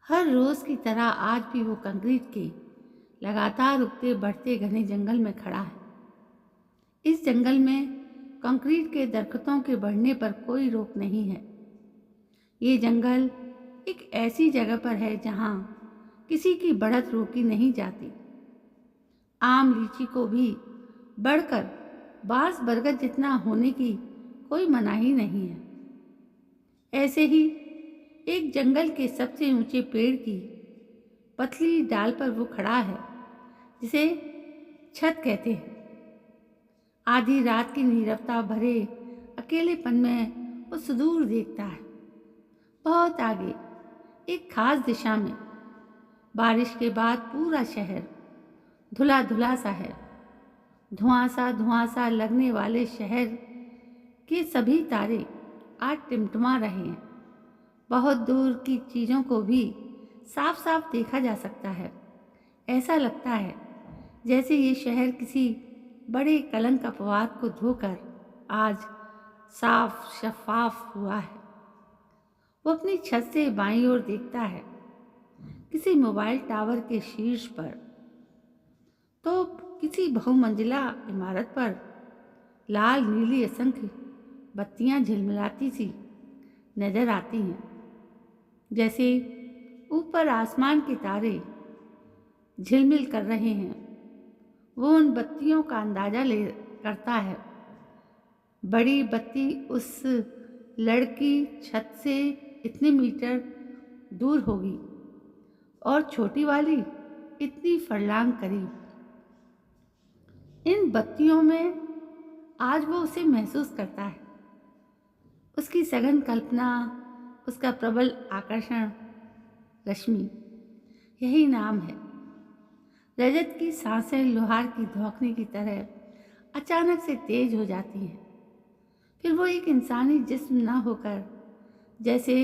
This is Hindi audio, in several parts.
हर रोज की तरह आज भी वो कंक्रीट के लगातार उगते बढ़ते घने जंगल में खड़ा है। इस जंगल में कंक्रीट के दरख्तों के बढ़ने पर कोई रोक नहीं है। ये जंगल एक ऐसी जगह पर है जहाँ किसी की बढ़त रोकी नहीं जाती। आम लीची को भी बढ़कर बांस बरगद जितना होने की कोई मनाही नहीं है। ऐसे ही एक जंगल के सबसे ऊंचे पेड़ की पतली डाल पर वो खड़ा है, जिसे छत कहते हैं। आधी रात की नीरवता भरे अकेलेपन में वो सुदूर देखता है। बहुत आगे एक खास दिशा में बारिश के बाद पूरा शहर धुला धुला सा है। धुआंसा लगने वाले शहर के सभी तारे आज टिमटिमा रहे हैं। बहुत दूर की चीज़ों को भी साफ साफ देखा जा सकता है। ऐसा लगता है जैसे ये शहर किसी बड़े कलंक अपवाद को धोकर आज साफ शफाफ हुआ है। वो अपनी छत से बाईं ओर देखता है। किसी मोबाइल टावर के शीर्ष पर तो किसी बहुमंजिला इमारत पर लाल नीली असंख्य बत्तियां झिलमिलाती सी नजर आती हैं, जैसे ऊपर आसमान के तारे झिलमिल कर रहे हैं। वो उन बत्तियों का अंदाजा ले करता है। बड़ी बत्ती उस लड़की छत से इतने मीटर दूर होगी और छोटी वाली इतनी फरलांग करीब। इन बत्तियों में आज वो उसे महसूस करता है। उसकी सघन कल्पना, उसका प्रबल आकर्षण, रश्मि, यही नाम है। रजत की सांसें लोहार की धौंकने की तरह अचानक से तेज हो जाती हैं। फिर वो एक इंसानी जिस्म न होकर जैसे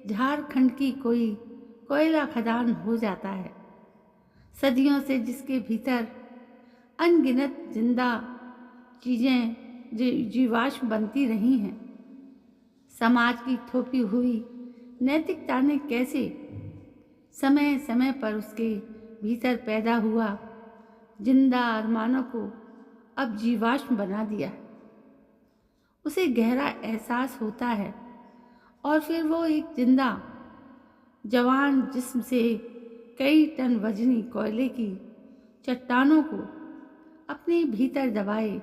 झारखंड की कोई कोयला खदान हो जाता है। सदियों से जिसके भीतर अनगिनत जिंदा चीज़ें जीवाश्म बनती रही हैं। समाज की थोपी हुई नैतिकता ने कैसे समय समय पर उसके भीतर पैदा हुआ जिंदा अरमानों को अब जीवाश्म बना दिया है। उसे गहरा एहसास होता है और फिर वो एक जिंदा जवान जिस्म से कई टन वजनी कोयले की चट्टानों को अपने भीतर दबाए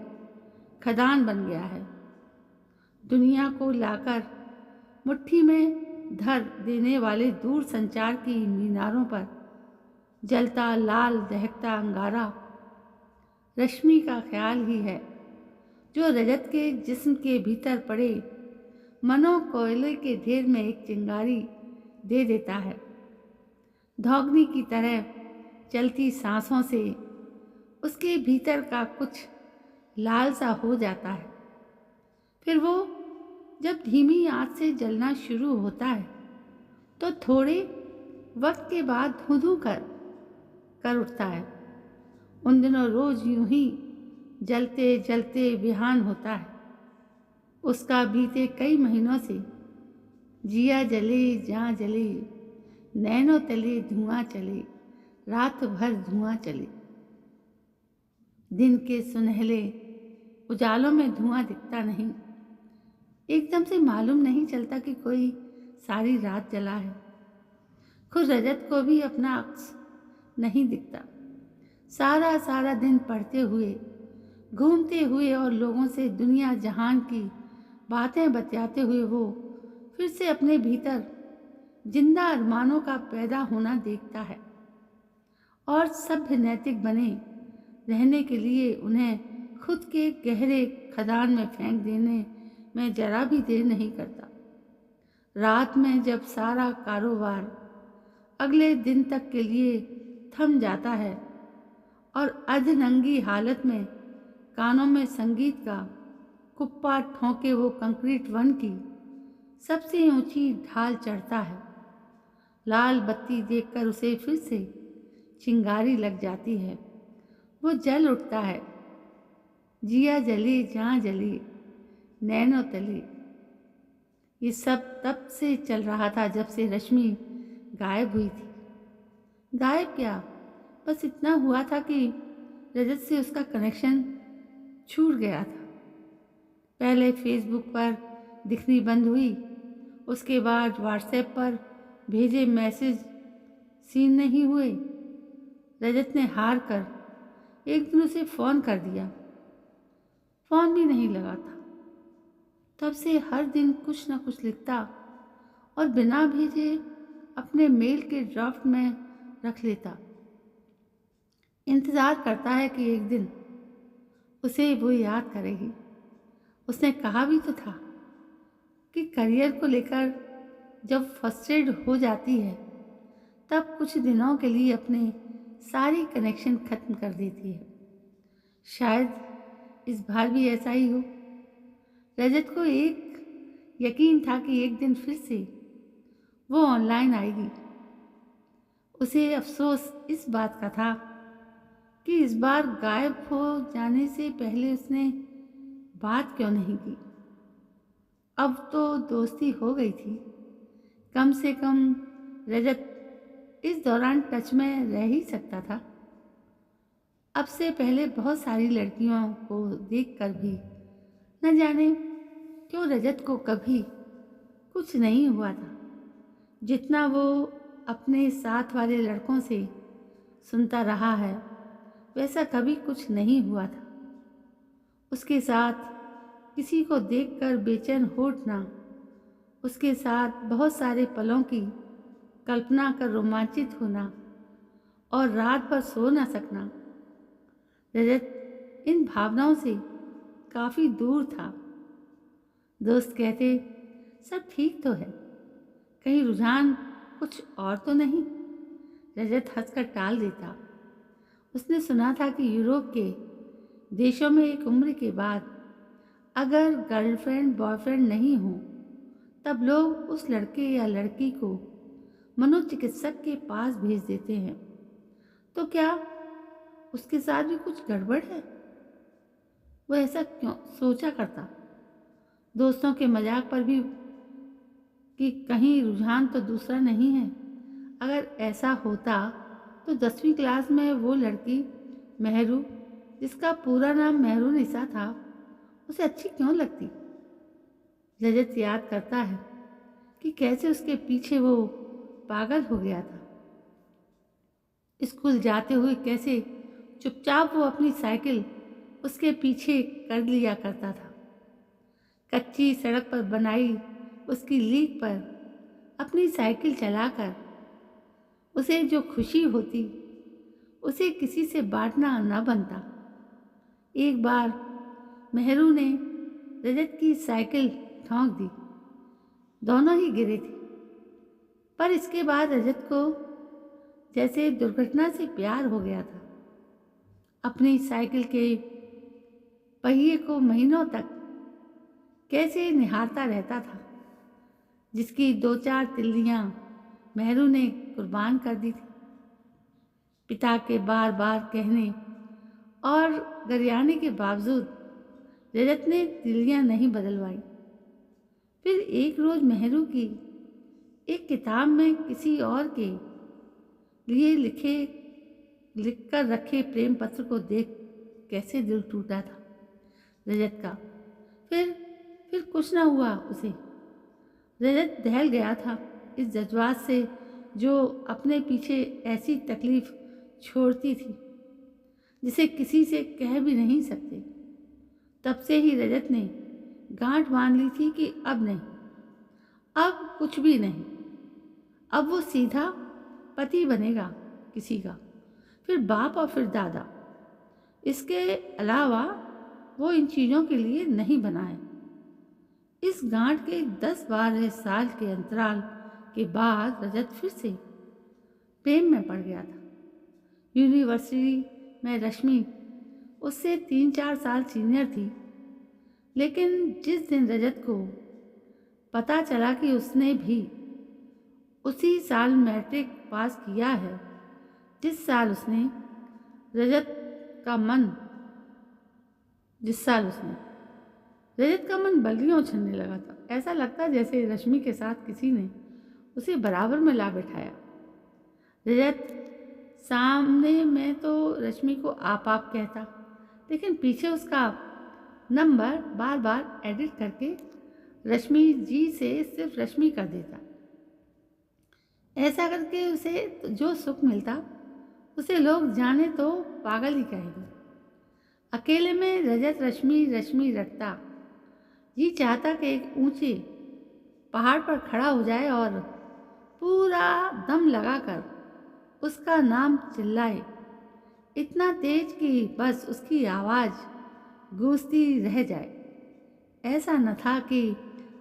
खदान बन गया है। दुनिया को लाकर मुट्ठी में धर देने वाले दूर संचार की मीनारों पर जलता लाल दहकता अंगारा रश्मि का ख्याल ही है, जो रजत के जिस्म के भीतर पड़े मनो कोयले के ढेर में एक चिंगारी दे देता है। धौगनी की तरह चलती सांसों से उसके भीतर का कुछ लाल सा हो जाता है। फिर वो जब धीमी आंच से जलना शुरू होता है तो थोड़े वक्त के बाद धुंधु कर उठता है। उन दिनों रोज यूं ही जलते जलते बिहान होता है। उसका बीते कई महीनों से जिया जले जहाँ जले, नैनों तले धुआं चले, रात भर धुआं चले। दिन के सुनहले उजालों में धुआं दिखता नहीं। एकदम से मालूम नहीं चलता कि कोई सारी रात जला है। खुद रजत को भी अपना अक्स नहीं दिखता। सारा सारा दिन पढ़ते हुए, घूमते हुए और लोगों से दुनिया जहान की बातें बतियाते हुए वो फिर से अपने भीतर जिंदा अरमानों का पैदा होना देखता है। और सभ्य नैतिक बने रहने के लिए उन्हें खुद के गहरे खदान में फेंक देने में जरा भी देर नहीं करता। रात में जब सारा कारोबार अगले दिन तक के लिए थम जाता है और अधनंगी हालत में कानों में संगीत का कुप्पा ठोंके वो कंक्रीट वन की सबसे ऊंची ढाल चढ़ता है। लाल बत्ती देखकर उसे फिर से चिंगारी लग जाती है। वो जल उठता है। जिया जले जहाँ जले, नैनों तले। ये सब तब से चल रहा था जब से रश्मि गायब हुई थी। गायब क्या, बस इतना हुआ था कि रजत से उसका कनेक्शन छूट गया था। पहले फेसबुक पर दिखनी बंद हुई, उसके बाद व्हाट्सएप पर भेजे मैसेज सीन नहीं हुए। रजत ने हार कर एक दिन उसे फ़ोन कर दिया। फ़ोन भी नहीं लगा था। तब से हर दिन कुछ न कुछ लिखता और बिना भेजे अपने मेल के ड्राफ्ट में रख लेता। इंतज़ार करता है कि एक दिन उसे वो याद करेगी। उसने कहा भी तो था कि करियर को लेकर जब फ्रस्ट्रेट हो जाती है तब कुछ दिनों के लिए अपने सारी कनेक्शन ख़त्म कर देती है। शायद इस बार भी ऐसा ही हो। रजत को एक यकीन था कि एक दिन फिर से वो ऑनलाइन आएगी। उसे अफसोस इस बात का था कि इस बार गायब हो जाने से पहले उसने बात क्यों नहीं की। अब तो दोस्ती हो गई थी, कम से कम रजत इस दौरान टच में रह ही सकता था। अब से पहले बहुत सारी लड़कियों को देखकर भी न जाने क्यों रजत को कभी कुछ नहीं हुआ था, जितना वो अपने साथ वाले लड़कों से सुनता रहा है वैसा कभी कुछ नहीं हुआ था। उसके साथ किसी को देखकर बेचैन हो उठना, उसके साथ बहुत सारे पलों की कल्पना कर रोमांचित होना और रात भर सो न सकना, रजत इन भावनाओं से काफ़ी दूर था। दोस्त कहते सब ठीक तो है, कहीं रुझान कुछ और तो नहीं। रजत हंसकर टाल देता। उसने सुना था कि यूरोप के देशों में एक उम्र के बाद अगर गर्लफ्रेंड बॉयफ्रेंड नहीं हो तब लोग उस लड़के या लड़की को मनोचिकित्सक के पास भेज देते हैं। तो क्या उसके साथ भी कुछ गड़बड़ है? वो ऐसा क्यों सोचा करता। दोस्तों के मजाक पर भी कि कहीं रुझान तो दूसरा नहीं है। अगर ऐसा होता तो 10वीं क्लास में वो लड़की मेहरू, जिसका पूरा नाम मेहरुनिसा था, उसे अच्छी क्यों लगती। रजत याद करता है कि कैसे उसके पीछे वो पागल हो गया था। स्कूल जाते हुए कैसे चुपचाप वो अपनी साइकिल उसके पीछे कर लिया करता था। कच्ची सड़क पर बनाई उसकी लीक पर अपनी साइकिल चलाकर उसे जो खुशी होती उसे किसी से बांटना न बनता। एक बार मेहरू ने रजत की साइकिल ठोंक दी, दोनों ही गिरे थे। पर इसके बाद रजत को जैसे दुर्घटना से प्यार हो गया था। अपनी साइकिल के पहिए को महीनों तक कैसे निहारता रहता था, जिसकी 2-4 तिल्लियां मेहरू ने कुर्बान कर दी थी। पिता के बार बार कहने और गरियाने के बावजूद रजत ने तिल्लियां नहीं बदलवाई। फिर एक रोज मेहरू की एक किताब में किसी और के लिए लिखकर रखे प्रेम पत्र को देख कैसे दिल टूटा था रजत का। फिर कुछ ना हुआ उसे। रजत दहल गया था इस जज्बात से जो अपने पीछे ऐसी तकलीफ छोड़ती थी जिसे किसी से कह भी नहीं सकते। तब से ही रजत ने गांठ बांध ली थी कि अब नहीं, अब कुछ भी नहीं। अब वो सीधा पति बनेगा किसी का, फिर बाप और फिर दादा। इसके अलावा वो इन चीज़ों के लिए नहीं बना है। इस गांठ के 10-12 साल के अंतराल के बाद रजत फिर से प्रेम में पड़ गया था। यूनिवर्सिटी में रश्मि उससे 3-4 साल सीनियर थी, लेकिन जिस दिन रजत को पता चला कि उसने भी उसी साल मैट्रिक पास किया है जिस साल उसने रजत का मन बल्लियां उछलने लगा था। ऐसा लगता जैसे रश्मि के साथ किसी ने उसे बराबर में ला बैठाया। रजत सामने में तो रश्मि को आप कहता, लेकिन पीछे उसका नंबर बार बार एडिट करके रश्मि जी से सिर्फ रश्मि कर देता। ऐसा करके उसे जो सुख मिलता उसे लोग जाने तो पागल ही कहेंगे। अकेले में रजत रश्मि रश्मि रटता। जी चाहता कि एक ऊंचे पहाड़ पर खड़ा हो जाए और पूरा दम लगाकर उसका नाम चिल्लाए, इतना तेज कि बस उसकी आवाज़ गूंजती रह जाए। ऐसा न था कि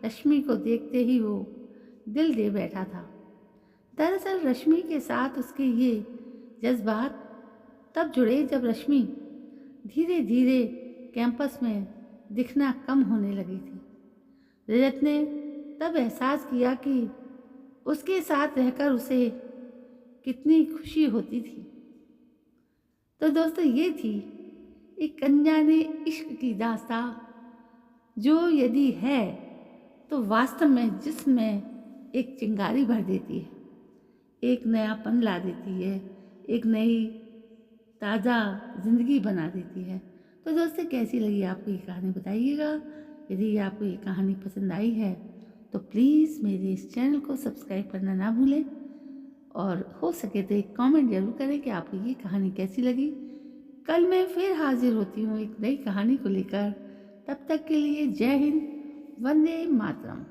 रश्मि को देखते ही वो दिल दे बैठा था। दरअसल रश्मि के साथ उसके ये जज्बात तब जुड़े जब रश्मि धीरे धीरे कैंपस में दिखना कम होने लगी थी। रजत ने तब एहसास किया कि उसके साथ रहकर उसे कितनी खुशी होती थी। तो दोस्तों, ये थी एक अनजाने इश्क की दास्तां, जो यदि है तो वास्तव में जिसमें एक चिंगारी भर देती है, एक नयापन ला देती है, एक नई ताज़ा ज़िंदगी बना देती है। तो दोस्तों, कैसी लगी आपको ये कहानी बताइएगा। यदि आपको ये कहानी पसंद आई है तो प्लीज़ मेरे इस चैनल को सब्सक्राइब करना ना भूलें, और हो सके तो एक कमेंट ज़रूर करें कि आपको ये कहानी कैसी लगी। कल मैं फिर हाजिर होती हूँ एक नई कहानी को लेकर। तब तक के लिए जय हिंद, वंदे मातरम।